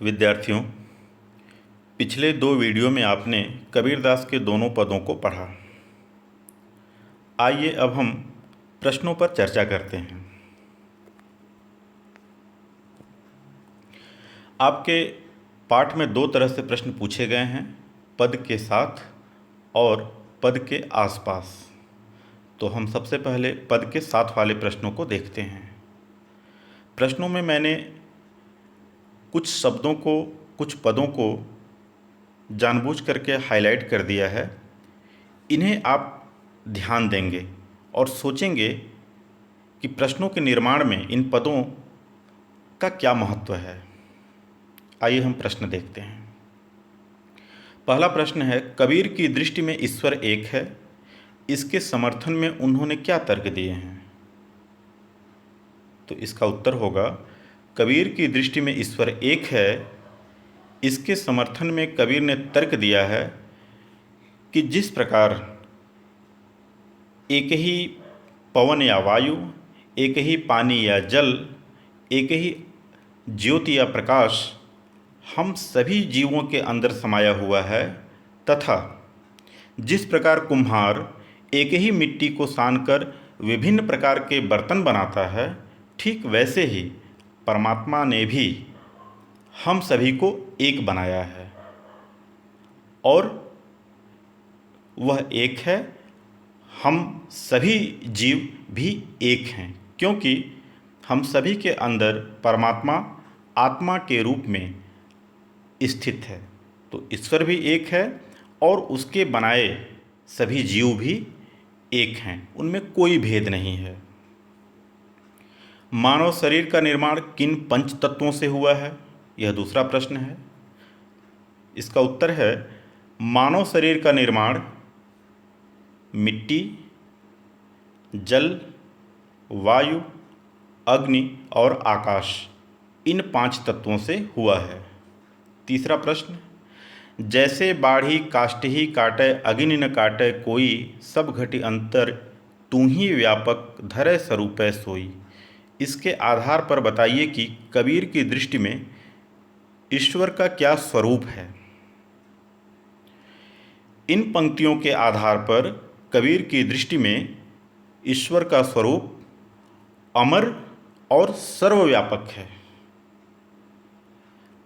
विद्यार्थियों, पिछले दो वीडियो में आपने कबीरदास के दोनों पदों को पढ़ा। आइए अब हम प्रश्नों पर चर्चा करते हैं। आपके पाठ में दो तरह से प्रश्न पूछे गए हैं, पद के साथ और पद के आसपास। तो हम सबसे पहले पद के साथ वाले प्रश्नों को देखते हैं। प्रश्नों में मैंने कुछ शब्दों को, कुछ पदों को जानबूझ करके हाईलाइट कर दिया है। इन्हें आप ध्यान देंगे और सोचेंगे कि प्रश्नों के निर्माण में इन पदों का क्या महत्व है। आइए हम प्रश्न देखते हैं। पहला प्रश्न है, कबीर की दृष्टि में ईश्वर एक है, इसके समर्थन में उन्होंने क्या तर्क दिए हैं? तो इसका उत्तर होगा, कबीर की दृष्टि में ईश्वर एक है, इसके समर्थन में कबीर ने तर्क दिया है कि जिस प्रकार एक ही पवन या वायु, एक ही पानी या जल, एक ही ज्योति या प्रकाश हम सभी जीवों के अंदर समाया हुआ है, तथा जिस प्रकार कुम्हार एक ही मिट्टी को सानकर विभिन्न प्रकार के बर्तन बनाता है, ठीक वैसे ही परमात्मा ने भी हम सभी को एक बनाया है और वह एक है। हम सभी जीव भी एक हैं, क्योंकि हम सभी के अंदर परमात्मा आत्मा के रूप में स्थित है। तो ईश्वर भी एक है और उसके बनाए सभी जीव भी एक हैं, उनमें कोई भेद नहीं है। मानव शरीर का निर्माण किन पंच तत्वों से हुआ है? यह दूसरा प्रश्न है। इसका उत्तर है, मानव शरीर का निर्माण मिट्टी, जल, वायु, अग्नि और आकाश, इन 5 तत्वों से हुआ है। तीसरा प्रश्न, जैसे बाढ़ी काष्ठही काटै अग्नि न काटै कोई, सब घटी अंतर तू ही व्यापक धरै स्वरूपै सोई। इसके आधार पर बताइए कि कबीर की दृष्टि में ईश्वर का क्या स्वरूप है। इन पंक्तियों के आधार पर कबीर की दृष्टि में ईश्वर का स्वरूप अमर और सर्वव्यापक है।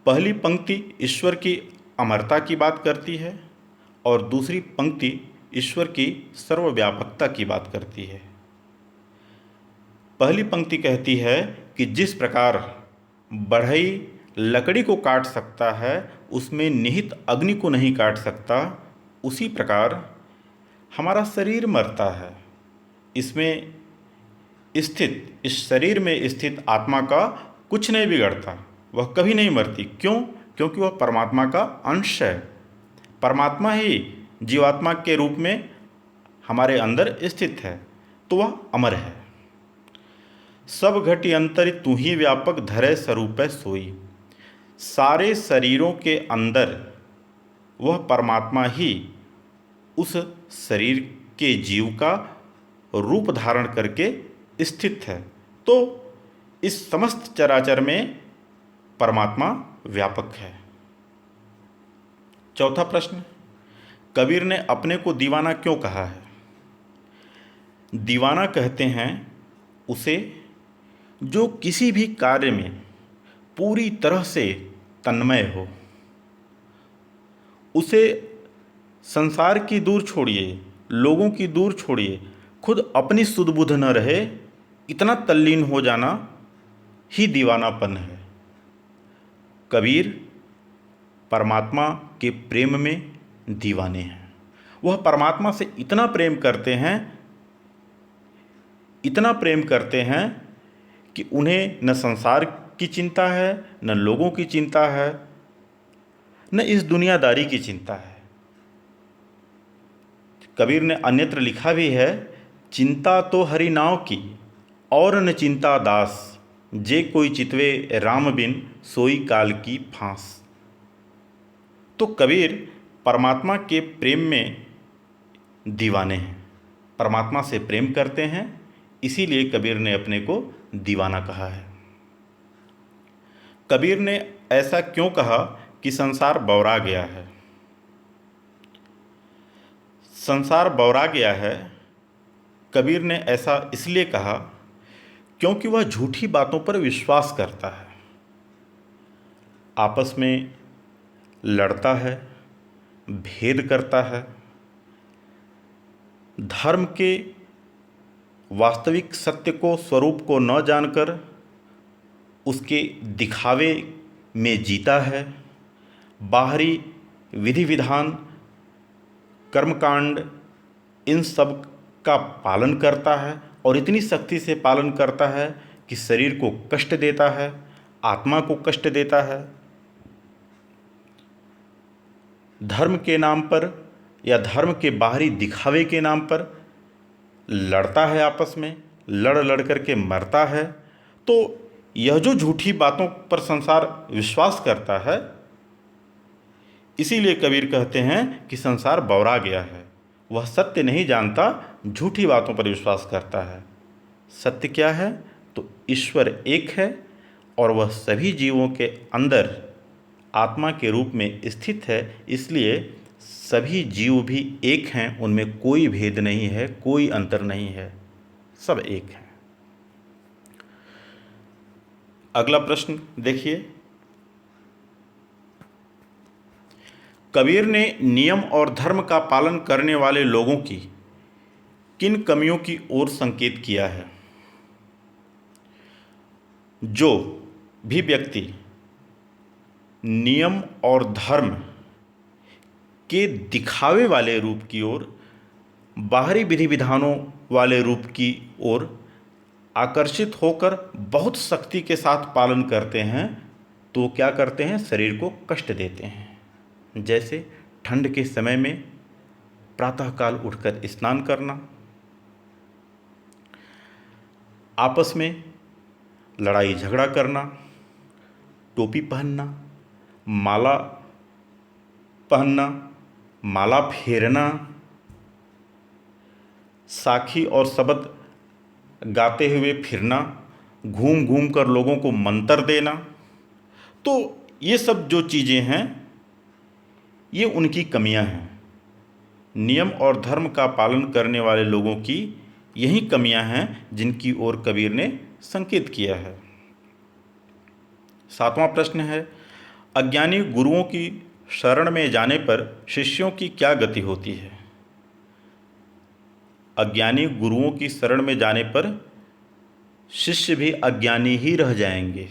पहली पंक्ति ईश्वर की अमरता की बात करती है और दूसरी पंक्ति ईश्वर की सर्वव्यापकता की बात करती है। पहली पंक्ति कहती है कि जिस प्रकार बढ़ई लकड़ी को काट सकता है, उसमें निहित अग्नि को नहीं काट सकता, उसी प्रकार हमारा शरीर मरता है, इसमें स्थित, इस शरीर में स्थित आत्मा का कुछ नहीं बिगड़ता, वह कभी नहीं मरती। क्यों? क्योंकि वह परमात्मा का अंश है। परमात्मा ही जीवात्मा के रूप में हमारे अंदर स्थित है, तो वह अमर है। सब घटी अंतर तू ही व्यापक धरै स्वरूपै सोई। सारे शरीरों के अंदर वह परमात्मा ही उस शरीर के जीव का रूप धारण करके स्थित है। तो इस समस्त चराचर में परमात्मा व्यापक है। चौथा प्रश्न, कबीर ने अपने को दीवाना क्यों कहा है? दीवाना कहते हैं उसे जो किसी भी कार्य में पूरी तरह से तन्मय हो। उसे संसार की दूर छोड़िए, लोगों की दूर छोड़िए, खुद अपनी सुध बुध न रहे, इतना तल्लीन हो जाना ही दीवानापन है। कबीर परमात्मा के प्रेम में दीवाने हैं। वह परमात्मा से इतना प्रेम करते हैं, इतना प्रेम करते हैं कि उन्हें न संसार की चिंता है, न लोगों की चिंता है, न इस दुनियादारी की चिंता है। कबीर ने अन्यत्र लिखा भी है, चिंता तो हरि नाव की और न चिंता दास, जे कोई चितवे राम बिन सोई काल की फांस। तो कबीर परमात्मा के प्रेम में दीवाने हैं, परमात्मा से प्रेम करते हैं, इसीलिए कबीर ने अपने को दीवाना कहा है। कबीर ने ऐसा क्यों कहा कि संसार बौरा गया है? संसार बौरा गया है, कबीर ने ऐसा इसलिए कहा क्योंकि वह झूठी बातों पर विश्वास करता है, आपस में लड़ता है, भेद करता है, धर्म के वास्तविक सत्य को, स्वरूप को न जानकर उसके दिखावे में जीता है, बाहरी विधि विधान, कर्मकांड, इन सब का पालन करता है और इतनी सख्ती से पालन करता है कि शरीर को कष्ट देता है, आत्मा को कष्ट देता है। धर्म के नाम पर या धर्म के बाहरी दिखावे के नाम पर लड़ता है, आपस में लड़ लड़ करके मरता है। तो यह जो झूठी बातों पर संसार विश्वास करता है, इसीलिए कबीर कहते हैं कि संसार बौरा गया है। वह सत्य नहीं जानता, झूठी बातों पर विश्वास करता है। सत्य क्या है? तो ईश्वर एक है और वह सभी जीवों के अंदर आत्मा के रूप में स्थित है, इसलिए सभी जीव भी एक हैं, उनमें कोई भेद नहीं है, कोई अंतर नहीं है, सब एक हैं। अगला प्रश्न देखिए, कबीर ने नियम और धर्म का पालन करने वाले लोगों की किन कमियों की ओर संकेत किया है? जो भी व्यक्ति नियम और धर्म के दिखावे वाले रूप की ओर, बाहरी विधि विधानों वाले रूप की ओर आकर्षित होकर बहुत सख्ती के साथ पालन करते हैं, तो क्या करते हैं? शरीर को कष्ट देते हैं। जैसे ठंड के समय में प्रातःकाल उठकर स्नान करना, आपस में लड़ाई झगड़ा करना, टोपी पहनना, माला पहनना, माला फेरना, साखी और शब्द गाते हुए फिरना, घूम घूम कर लोगों को मंत्र देना। तो ये सब जो चीज़ें हैं, ये उनकी कमियां हैं। नियम और धर्म का पालन करने वाले लोगों की यही कमियां हैं जिनकी ओर कबीर ने संकेत किया है। 7वां प्रश्न है, अज्ञानी गुरुओं की शरण में जाने पर शिष्यों की क्या गति होती है? अज्ञानी गुरुओं की शरण में जाने पर शिष्य भी अज्ञानी ही रह जाएंगे।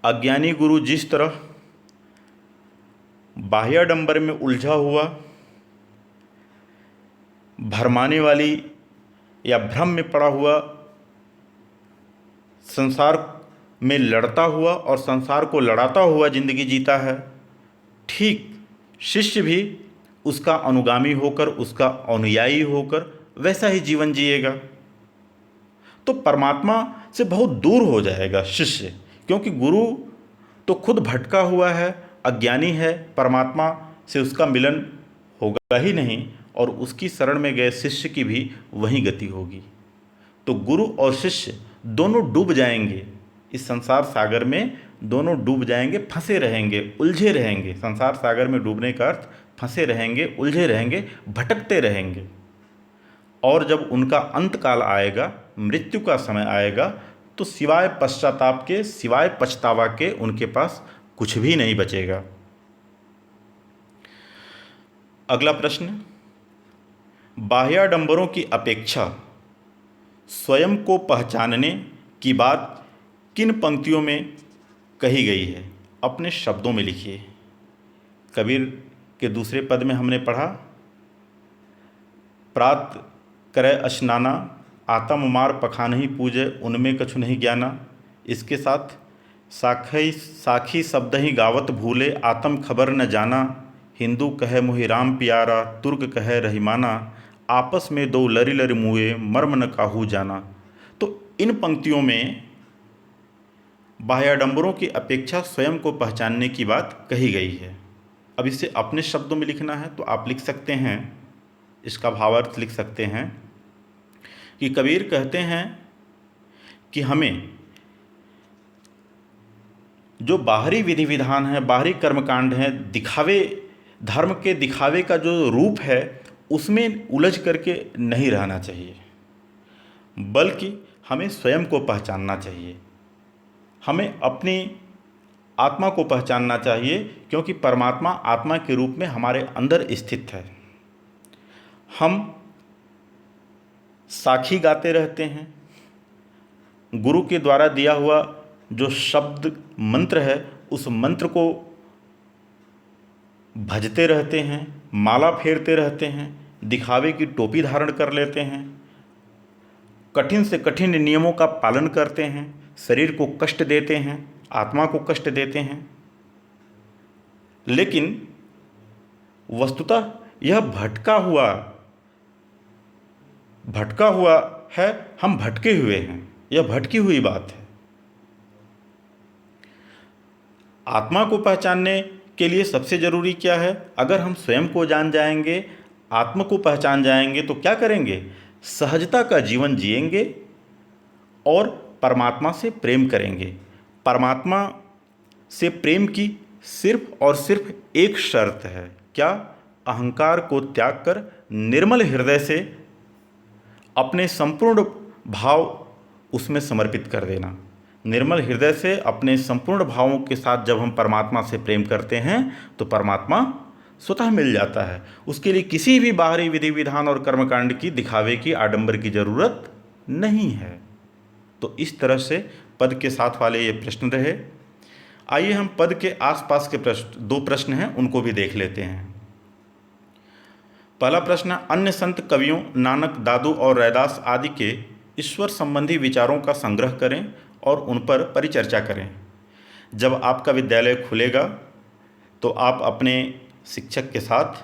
अज्ञानी गुरु जिस तरह बाह्याडंबर में उलझा हुआ, भरमाने वाली या भ्रम में पड़ा हुआ, संसार में लड़ता हुआ और संसार को लड़ाता हुआ जिंदगी जीता है, ठीक शिष्य भी उसका अनुगामी होकर, उसका अनुयायी होकर वैसा ही जीवन जिएगा। तो परमात्मा से बहुत दूर हो जाएगा शिष्य, क्योंकि गुरु तो खुद भटका हुआ है, अज्ञानी है, परमात्मा से उसका मिलन होगा ही नहीं और उसकी शरण में गए शिष्य की भी वही गति होगी। तो गुरु और शिष्य दोनों डूब जाएंगे इस संसार सागर में, दोनों डूब जाएंगे, फंसे रहेंगे, उलझे रहेंगे। संसार सागर में डूबने का अर्थ फंसे रहेंगे, उलझे रहेंगे, भटकते रहेंगे। और जब उनका अंत काल आएगा, मृत्यु का समय आएगा, तो सिवाय पश्चाताप के, सिवाय पछतावा के उनके पास कुछ भी नहीं बचेगा। अगला प्रश्न, बाह्याडंबरों की अपेक्षा स्वयं को पहचानने की बात किन पंक्तियों में कही गई है? अपने शब्दों में लिखिए। कबीर के दूसरे पद में हमने पढ़ा, प्रात करे स्नाना, आतम मार पखानहि पूजे, उनमें कछु नहीं ज्ञाना। इसके साथ साखी शब्द ही गावत भूले, आतम खबर न जाना। हिंदू कहे मोहि राम प्यारा, तुर्क कहे रहीमाना। आपस में दो लरी लरी मुए, मर्म न काहू जाना। तो इन पंक्तियों में बाह्याडंबरों की अपेक्षा स्वयं को पहचानने की बात कही गई है। अब इसे अपने शब्दों में लिखना है तो आप लिख सकते हैं, इसका भावार्थ लिख सकते हैं कि कबीर कहते हैं कि हमें जो बाहरी विधि विधान है, बाहरी कर्मकांड हैं, दिखावे, धर्म के दिखावे का जो रूप है, उसमें उलझ करके नहीं रहना चाहिए, बल्कि हमें स्वयं को पहचानना चाहिए। हमें अपनी आत्मा को पहचानना चाहिए, क्योंकि परमात्मा आत्मा के रूप में हमारे अंदर स्थित है। हम साखी गाते रहते हैं, गुरु के द्वारा दिया हुआ जो शब्द मंत्र है, उस मंत्र को भजते रहते हैं, माला फेरते रहते हैं, दिखावे की टोपी धारण कर लेते हैं, कठिन से कठिन नियमों का पालन करते हैं, शरीर को कष्ट देते हैं, आत्मा को कष्ट देते हैं। लेकिन वस्तुतः यह भटका हुआ है, हम भटके हुए हैं, यह भटकी हुई बात है। आत्मा को पहचानने के लिए सबसे ज़रूरी क्या है? अगर हम स्वयं को जान जाएंगे, आत्मा को पहचान जाएंगे, तो क्या करेंगे? सहजता का जीवन जिएंगे और परमात्मा से प्रेम करेंगे। परमात्मा से प्रेम की सिर्फ और सिर्फ एक शर्त है, क्या? अहंकार को त्याग कर निर्मल हृदय से अपने संपूर्ण भाव उसमें समर्पित कर देना। निर्मल हृदय से अपने संपूर्ण भावों के साथ जब हम परमात्मा से प्रेम करते हैं, तो परमात्मा स्वतः मिल जाता है। उसके लिए किसी भी बाहरी विधि विधान और कर्मकांड की, दिखावे की, आडंबर की जरूरत नहीं है। तो इस तरह से पद के साथ वाले ये प्रश्न रहे। आइए हम पद के आसपास के प्रश्न, 2 प्रश्न हैं, उनको भी देख लेते हैं। पहला प्रश्न, अन्य संत कवियों नानक, दादू और रैदास आदि के ईश्वर संबंधी विचारों का संग्रह करें और उन पर परिचर्चा करें। जब आपका विद्यालय खुलेगा तो आप अपने शिक्षक के साथ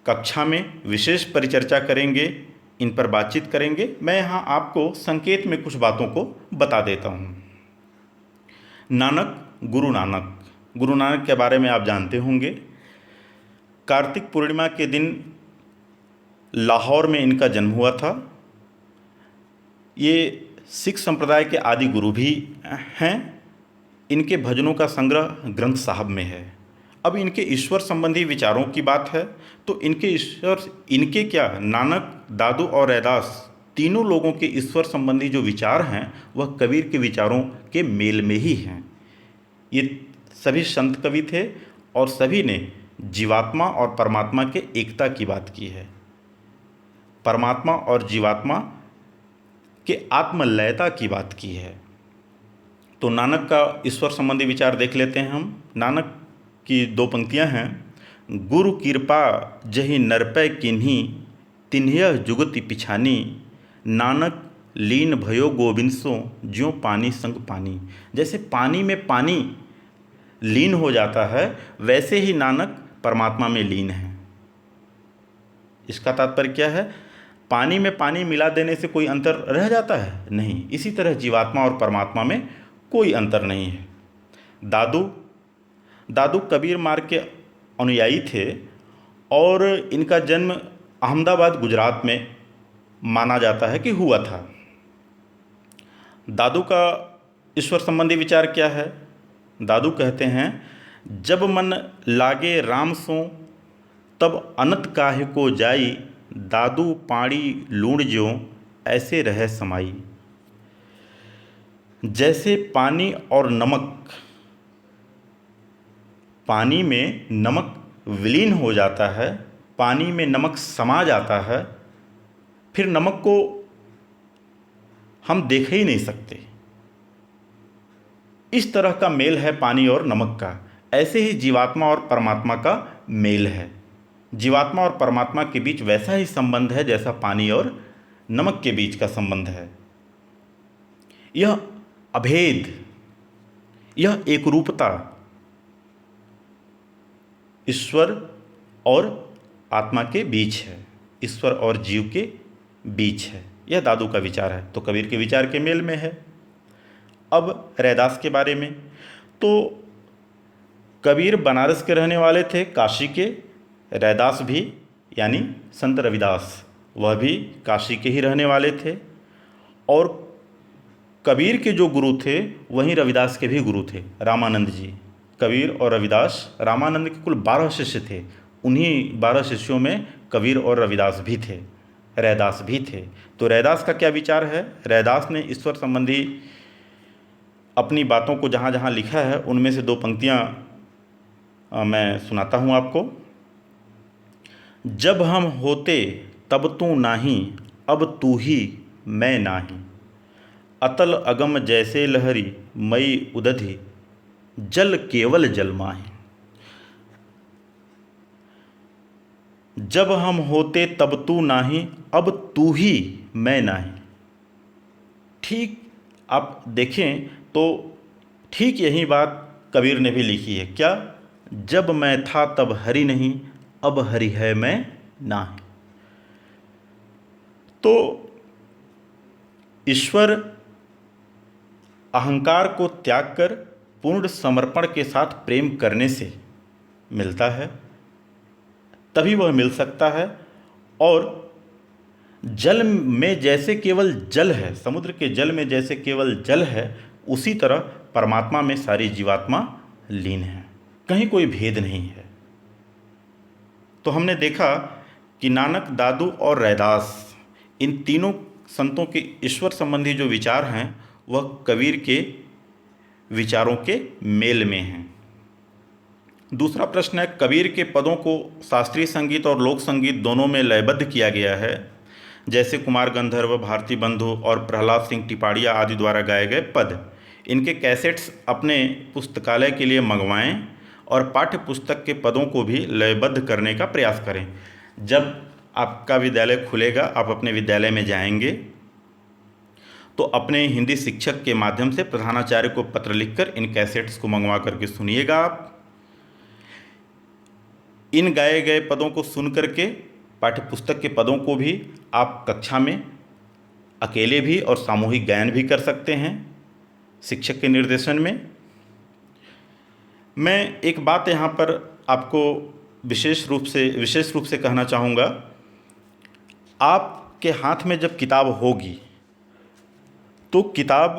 कक्षा में विशेष परिचर्चा करेंगे, इन पर बातचीत करेंगे। मैं यहाँ आपको संकेत में कुछ बातों को बता देता हूँ। नानक, गुरु नानक के बारे में आप जानते होंगे। कार्तिक पूर्णिमा के दिन लाहौर में इनका जन्म हुआ था। ये सिख संप्रदाय के आदि गुरु भी हैं। इनके भजनों का संग्रह ग्रंथ साहब में है। अब इनके ईश्वर संबंधी विचारों की बात है, तो इनके क्या, नानक, दादू और रैदास तीनों लोगों के ईश्वर संबंधी जो विचार हैं, वह कबीर के विचारों के मेल में ही हैं। ये सभी संत कवि थे और सभी ने जीवात्मा और परमात्मा के एकता की बात की है, परमात्मा और जीवात्मा के आत्मलयता की बात की है। तो नानक का ईश्वर संबंधी विचार देख लेते हैं हम। नानक की 2 पंक्तियां हैं। गुरु कृपा जहि नरपै किन्हीं, तिन्हिय जुगति पिछानी, नानक लीन भयो गोविंदसो, ज्यों पानी संग पानी। जैसे पानी में पानी लीन हो जाता है, वैसे ही नानक परमात्मा में लीन है। इसका तात्पर्य क्या है? पानी में पानी मिला देने से कोई अंतर रह जाता है? नहीं। इसी तरह जीवात्मा और परमात्मा में कोई अंतर नहीं है। दादू कबीर मार्ग के अनुयायी थे और इनका जन्म अहमदाबाद, गुजरात में माना जाता है कि हुआ था। दादू का ईश्वर संबंधी विचार क्या है? दादू कहते हैं, जब मन लागे राम सो, तब अनत काहे को जाई, दादू पाणी लूण ज्यों, ऐसे रह समाई। जैसे पानी और नमक, पानी में नमक विलीन हो जाता है, पानी में नमक समा जाता है, फिर नमक को हम देख ही नहीं सकते। इस तरह का मेल है पानी और नमक का। ऐसे ही जीवात्मा और परमात्मा का मेल है। जीवात्मा और परमात्मा के बीच वैसा ही संबंध है जैसा पानी और नमक के बीच का संबंध है। यह अभेद, यह एकरूपता ईश्वर और आत्मा के बीच है, ईश्वर और जीव के बीच है। यह दादू का विचार है, तो कबीर के विचार के मेल में है। अब रैदास के बारे में, तो कबीर बनारस के रहने वाले थे, काशी के। रैदास भी यानी संत रविदास, वह भी काशी के ही रहने वाले थे। और कबीर के जो गुरु थे वहीं रविदास के भी गुरु थे, रामानंद जी। कबीर और रविदास, रामानंद के कुल 12 शिष्य थे। उन्हीं 12 शिष्यों में कबीर और रविदास भी थे, रैदास भी थे। तो रैदास का क्या विचार है? रैदास ने ईश्वर संबंधी अपनी बातों को जहाँ जहाँ लिखा है उनमें से 2 पंक्तियाँ मैं सुनाता हूँ आपको। जब हम होते तब तू नाही, अब तू ही मैं नाही। अतल अगम जैसे लहरी, मई उदधि जल केवल जल माही। जब हम होते तब तू नाही, अब तू ही मैं नाही। ठीक आप देखें तो ठीक यही बात कबीर ने भी लिखी है। क्या? जब मैं था तब हरि नहीं, अब हरि है मैं नाही। तो ईश्वर अहंकार को त्याग कर पूर्ण समर्पण के साथ प्रेम करने से मिलता है, तभी वह मिल सकता है। और जल में जैसे केवल जल है, समुद्र के जल में जैसे केवल जल है, उसी तरह परमात्मा में सारी जीवात्मा लीन है, कहीं कोई भेद नहीं है। तो हमने देखा कि नानक, दादू और रैदास, इन तीनों संतों के ईश्वर संबंधी जो विचार हैं वह कबीर के विचारों के मेल में हैं। दूसरा प्रश्न है, कबीर के पदों को शास्त्रीय संगीत और लोक संगीत दोनों में लयबद्ध किया गया है, जैसे कुमार गंधर्व, भारती बंधु और प्रहलाद सिंह टिपाड़िया आदि द्वारा गाए गए पद। इनके कैसेट्स अपने पुस्तकालय के लिए मंगवाएं और पाठ्य पुस्तक के पदों को भी लयबद्ध करने का प्रयास करें। जब आपका विद्यालय खुलेगा, आप अपने विद्यालय में जाएंगे तो अपने हिंदी शिक्षक के माध्यम से प्रधानाचार्य को पत्र लिखकर इन कैसेट्स को मंगवा करके सुनिएगा। आप इन गाए गए पदों को सुन करके पाठ्य पुस्तक के पदों को भी आप कक्षा में अकेले भी और सामूहिक गायन भी कर सकते हैं शिक्षक के निर्देशन में। मैं एक बात यहाँ पर आपको विशेष रूप से कहना चाहूँगा। आपके हाथ में जब किताब होगी तो किताब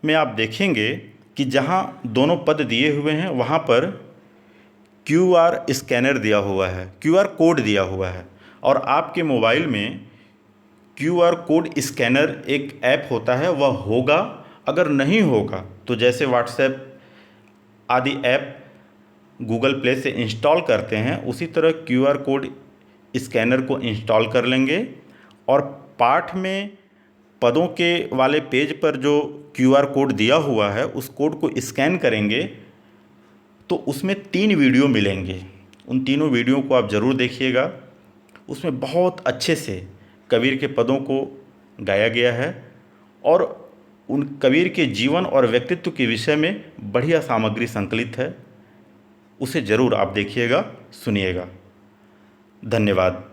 में आप देखेंगे कि जहाँ दोनों पद दिए हुए हैं वहाँ पर QR स्कैनर दिया हुआ है, QR कोड दिया हुआ है। और आपके मोबाइल में QR कोड स्कैनर एक ऐप होता है, वह होगा। अगर नहीं होगा तो जैसे व्हाट्सएप आदि ऐप गूगल प्ले से इंस्टॉल करते हैं, उसी तरह QR कोड स्कैनर को इंस्टॉल कर लेंगे और पाठ में पदों के वाले पेज पर जो QR कोड दिया हुआ है उस कोड को स्कैन करेंगे तो उसमें 3 वीडियो मिलेंगे। उन तीनों वीडियो को आप ज़रूर देखिएगा। उसमें बहुत अच्छे से कबीर के पदों को गाया गया है और उन कबीर के जीवन और व्यक्तित्व के विषय में बढ़िया सामग्री संकलित है। उसे ज़रूर आप देखिएगा, सुनिएगा। धन्यवाद।